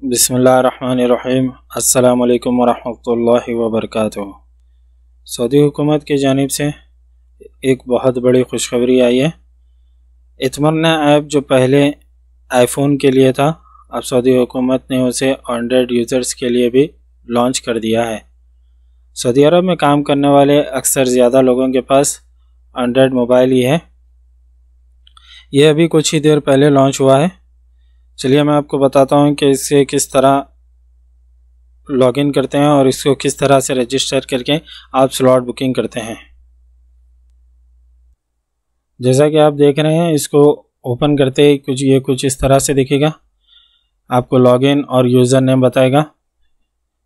बिस्मिल्लाहिर्रहमानिर्रहीम। अस्सलामु अलैकुम वरहमतुल्लाहि वबरकातुहू। सऊदी हुकूमत की जानिब से एक बहुत बड़ी खुशखबरी आई है। इत्मरना ऐप जो पहले आईफोन के लिए था, अब सऊदी हुकूमत ने उसे एंड्रॉयड यूज़र्स के लिए भी लॉन्च कर दिया है। सऊदी अरब में काम करने वाले अक्सर ज़्यादा लोगों के पास एंड्रॉयड मोबाइल ही है। यह अभी कुछ ही देर पहले लॉन्च हुआ है। चलिए मैं आपको बताता हूँ कि इससे किस तरह लॉगिन करते हैं और इसको किस तरह से रजिस्टर करके आप स्लॉट बुकिंग करते हैं। जैसा कि आप देख रहे हैं, इसको ओपन करते ही कुछ इस तरह से दिखेगा। आपको लॉगिन और यूज़र नेम बताएगा।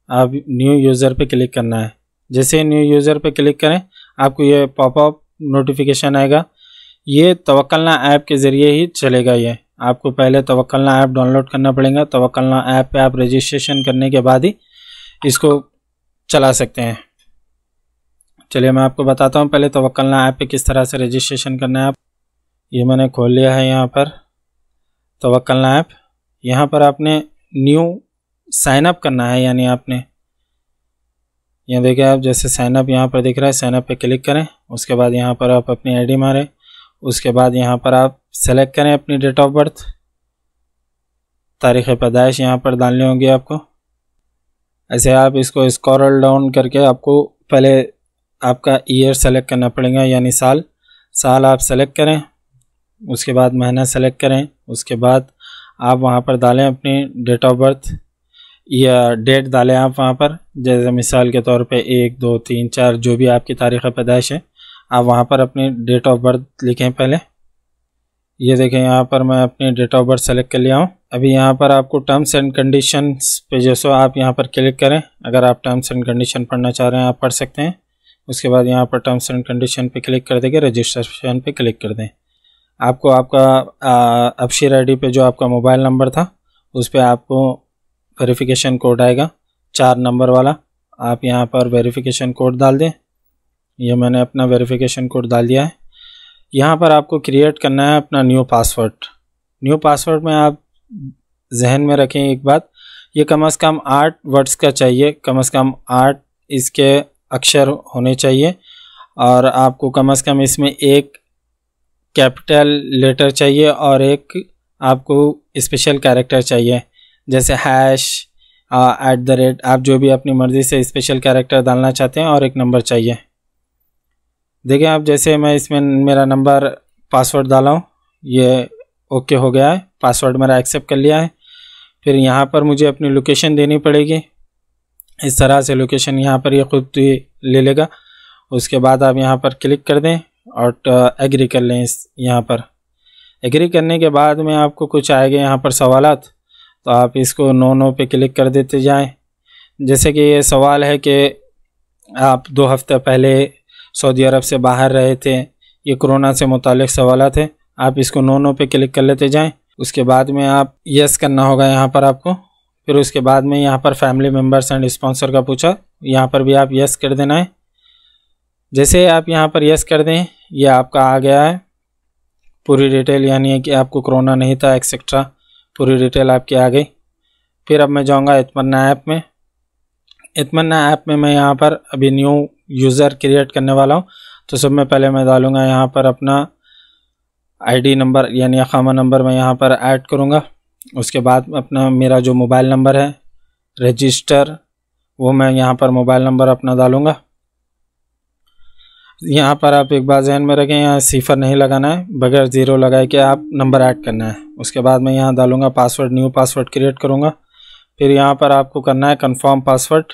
आप न्यू यूज़र पे क्लिक करना है। जैसे न्यू यूज़र पे क्लिक करें, आपको ये पॉपअप नोटिफिकेशन आएगा। ये तवक्कलना ऐप के ज़रिए ही चलेगा। ये आपको पहले तवक्कलना ऐप डाउनलोड करना पड़ेगा। तवक्कलना ऐप पे आप रजिस्ट्रेशन करने के बाद ही इसको चला सकते हैं। चलिए मैं आपको बताता हूँ पहले तवक्कलना ऐप पे किस तरह से रजिस्ट्रेशन करना है। ये मैंने खोल लिया है यहाँ पर तवक्कलना ऐप। यहाँ पर आपने न्यू साइन अप करना है, यानी आपने यहाँ देखिए, आप जैसे साइन अप यहाँ पर दिख रहा है, साइन अप पे क्लिक करें। उसके बाद यहाँ पर आप अपनी आईडी मारें। उसके बाद यहाँ पर आप सेलेक्ट करें अपनी डेट ऑफ बर्थ, तारीख़ पैदाइश यहाँ पर डालनी होगी आपको। ऐसे आप इसको स्क्रॉल डाउन करके आपको पहले आपका ईयर सेलेक्ट करना पड़ेगा, यानी साल आप सेलेक्ट करें। उसके बाद महीना सेलेक्ट करें। उसके बाद आप वहाँ पर डालें अपनी डेट ऑफ बर्थ या डेट डालें आप वहाँ पर। जैसे मिसाल के तौर पे 1, 2, 3, 4 जो भी आपकी तारीख़ पैदाइश है, आप वहाँ पर अपनी डेट ऑफ बर्थ लिखें पहले। ये देखें, यहाँ पर मैं अपनी डेट ऑफ बर्थ सेलेक्ट कर लिया हूँ। अभी यहाँ पर आपको टर्म्स एंड कंडीशंस पे जैसो आप यहाँ पर क्लिक करें। अगर आप टर्म्स एंड कंडीशन पढ़ना चाह रहे हैं, आप पढ़ सकते हैं। उसके बाद यहाँ पर टर्म्स एंड कंडीशन पे क्लिक कर देंगे, रजिस्ट्रेशन पे क्लिक कर दें। आपको आपका अबशीर आईडी पे जो आपका मोबाइल नंबर था, उस पर आपको वेरिफिकेशन कोड आएगा 4 नंबर वाला। आप यहाँ पर वेरिफिकेशन कोड डाल दें। ये मैंने अपना वेरिफिकेशन कोड डाल दिया है। यहाँ पर आपको क्रिएट करना है अपना न्यू पासवर्ड। न्यू पासवर्ड में आप जहन में रखें एक बात, ये कम से कम 8 वर्ड्स का चाहिए। कम से कम 8 इसके अक्षर होने चाहिए। और आपको कम से कम इसमें एक कैपिटल लेटर चाहिए और एक आपको स्पेशल कैरेक्टर चाहिए, जैसे हैश, @ आप जो भी अपनी मर्ज़ी से स्पेशल कैरेक्टर डालना चाहते हैं, और एक नंबर चाहिए। देखिए आप, जैसे मैं इसमें मेरा नंबर पासवर्ड डाला हूँ, ये ओके हो गया है। पासवर्ड मेरा एक्सेप्ट कर लिया है। फिर यहाँ पर मुझे अपनी लोकेशन देनी पड़ेगी। इस तरह से लोकेशन यहाँ पर ये खुद ही ले लेगा। उसके बाद आप यहाँ पर क्लिक कर दें और एग्री कर लें। यहाँ पर एग्री करने के बाद में आपको कुछ आएगा यहाँ पर सवालात, तो आप इसको नो पे क्लिक कर देते जाएं। जैसे कि ये सवाल है कि आप 2 हफ्ते पहले सऊदी अरब से बाहर रहे थे, ये कोरोना से मुतालिक सवालात थे। आप इसको नो पे क्लिक कर लेते जाएं। उसके बाद में आप यस करना होगा यहाँ पर आपको। फिर उसके बाद में यहाँ पर फैमिली मेम्बर्स एंड स्पॉन्सर का पूछा, यहाँ पर भी आप यस कर देना है। जैसे आप यहाँ पर यस कर दें, ये आपका आ गया है पूरी डिटेल, यानी कि आपको कोरोना नहीं था एक्सेट्रा, पूरी डिटेल आपकी आ गई। फिर अब मैं जाऊँगा इत्मरना ऐप में। इत्मरना ऐप में मैं यहाँ पर अभी न्यू यूज़र क्रिएट करने वाला हूँ। तो सब में पहले मैं डालूँगा यहाँ पर अपना आईडी नंबर, यानी अकामा नंबर मैं यहाँ पर ऐड करूँगा। उसके बाद अपना मेरा जो मोबाइल नंबर है रजिस्टर, वो मैं यहाँ पर मोबाइल नंबर अपना डालूँगा। यहाँ पर आप एक बार जहन में रखें, यहाँ सिफर नहीं लगाना है, बगैर 0 लगाए के आप नंबर ऐड करना है। उसके बाद मैं यहाँ डालूँगा पासवर्ड, न्यू पासवर्ड क्रिएट करूँगा। फिर यहाँ पर आपको करना है कंफर्म पासवर्ड।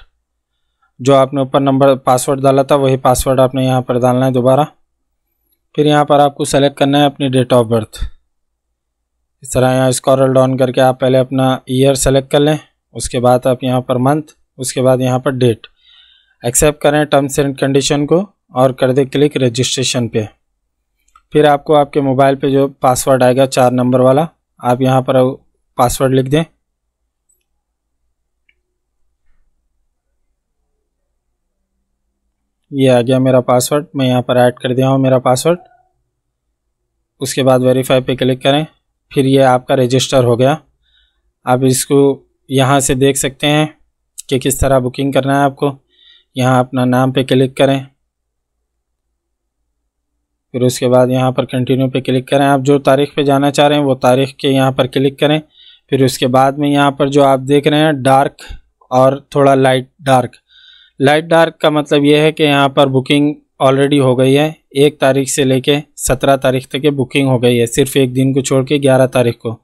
जो आपने ऊपर नंबर पासवर्ड डाला था, वही पासवर्ड आपने यहाँ पर डालना है दोबारा। फिर यहाँ पर आपको सेलेक्ट करना है अपनी डेट ऑफ बर्थ। इस तरह यहाँ स्क्रॉल डाउन करके आप पहले अपना ईयर सेलेक्ट कर लें। उसके बाद आप यहाँ पर मंथ, उसके बाद यहाँ पर डेट। एक्सेप्ट करें टर्म्स एंड कंडीशन को और कर दे क्लिक रजिस्ट्रेशन पे। फिर आपको आपके मोबाइल पे जो पासवर्ड आएगा 4 नंबर वाला, आप यहाँ पर पासवर्ड लिख दें। ये आ गया मेरा पासवर्ड, मैं यहाँ पर ऐड कर दिया हूँ मेरा पासवर्ड। उसके बाद वेरीफाई पे क्लिक करें। फिर ये आपका रजिस्टर हो गया। अब इसको यहाँ से देख सकते हैं कि किस तरह बुकिंग करना है आपको। यहाँ अपना नाम पे क्लिक करें, फिर उसके बाद यहाँ पर कंटिन्यू पे क्लिक करें। आप जो तारीख़ पे जाना चाह रहे हैं वो तारीख़ के यहाँ पर क्लिक करें। फिर उसके बाद में यहाँ पर जो आप देख रहे हैं डार्क और थोड़ा लाइट डार्क, लाइट डार्क का मतलब ये है कि यहाँ पर बुकिंग ऑलरेडी हो गई है। 1 तारीख से लेके 17 तारीख तक की बुकिंग हो गई है, सिर्फ एक दिन को छोड़ के 11 तारीख को।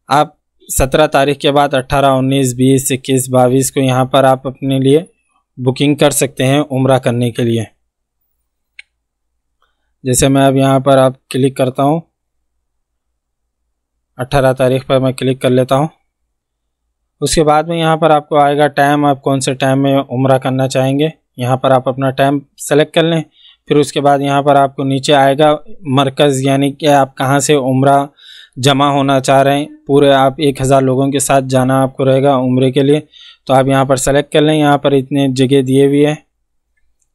आप 17 तारीख के बाद 18, 19, 20, 21, 22 को यहाँ पर आप अपने लिए बुकिंग कर सकते हैं उम्रा करने के लिए। जैसे मैं अब यहाँ पर आप क्लिक करता हूँ, 18 तारीख पर मैं क्लिक कर लेता हूँ। उसके बाद में यहाँ पर आपको आएगा टाइम, आप कौन से टाइम में उम्रा करना चाहेंगे। यहाँ पर आप अपना टाइम सेलेक्ट कर लें। फिर उसके बाद यहाँ पर आपको नीचे आएगा मरकज़, यानी कि आप कहाँ से उम्रा जमा होना चाह रहे हैं। पूरे आप 1000 लोगों के साथ जाना आपको रहेगा उम्रे के लिए, तो आप यहाँ पर सेलेक्ट कर लें। यहाँ पर इतने जगह दिए हुए हैं,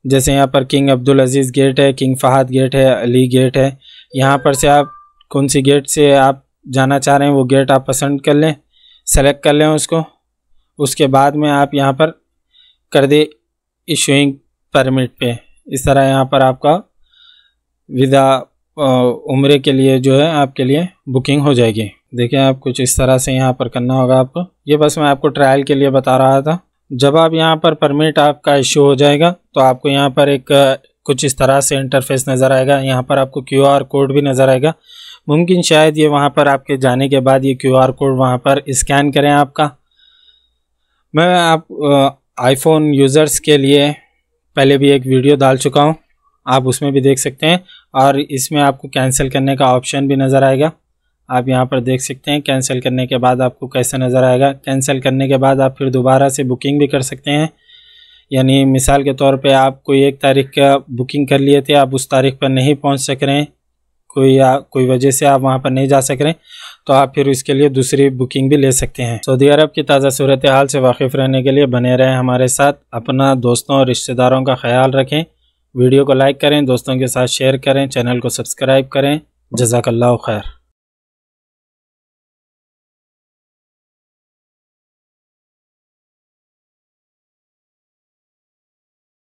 जैसे यहाँ पर किंग अब्दुल अजीज़ गेट है, किंग फहद गेट है, अली गेट है। यहाँ पर से आप कौन सी गेट से आप जाना चाह रहे हैं वो गेट आप पसंद कर लें, सेलेक्ट कर लें उसको। उसके बाद में आप यहाँ पर कर दे इशूइंग परमिट पे। इस तरह यहाँ पर आपका विदा उम्रे के लिए जो है आपके लिए बुकिंग हो जाएगी। देखिए आप कुछ इस तरह से यहाँ पर करना होगा आपको। ये बस मैं आपको ट्रायल के लिए बता रहा था। जब आप यहाँ पर परमिट आपका इशू हो जाएगा तो आपको यहाँ पर एक कुछ इस तरह से इंटरफेस नज़र आएगा। यहाँ पर आपको QR कोड भी नज़र आएगा। मुमकिन शायद ये वहाँ पर आपके जाने के बाद ये QR कोड वहाँ पर स्कैन करें आपका। मैं आप आईफोन यूज़र्स के लिए पहले भी एक वीडियो डाल चुका हूँ, आप उसमें भी देख सकते हैं। और इसमें आपको कैंसिल करने का ऑप्शन भी नज़र आएगा। आप यहाँ पर देख सकते हैं कैंसिल करने के बाद आपको कैसे नज़र आएगा। कैंसिल करने के बाद आप फिर दोबारा से बुकिंग भी कर सकते हैं। यानी मिसाल के तौर पे आप कोई 1 तारीख का बुकिंग कर लिए थे, आप उस तारीख पर नहीं पहुँच सक रहे हैं, कोई वजह से आप वहाँ पर नहीं जा सक रहे, तो आप फिर इसके लिए दूसरी बुकिंग भी ले सकते हैं। सऊदी अरब की ताज़ा सूरत हाल से वाकिफ़ रहने के लिए बने रहें हमारे साथ। अपना दोस्तों और रिश्तेदारों का ख्याल रखें। वीडियो को लाइक करें, दोस्तों के साथ शेयर करें, चैनल को सब्सक्राइब करें। जज़ाकल्लाहु खैर।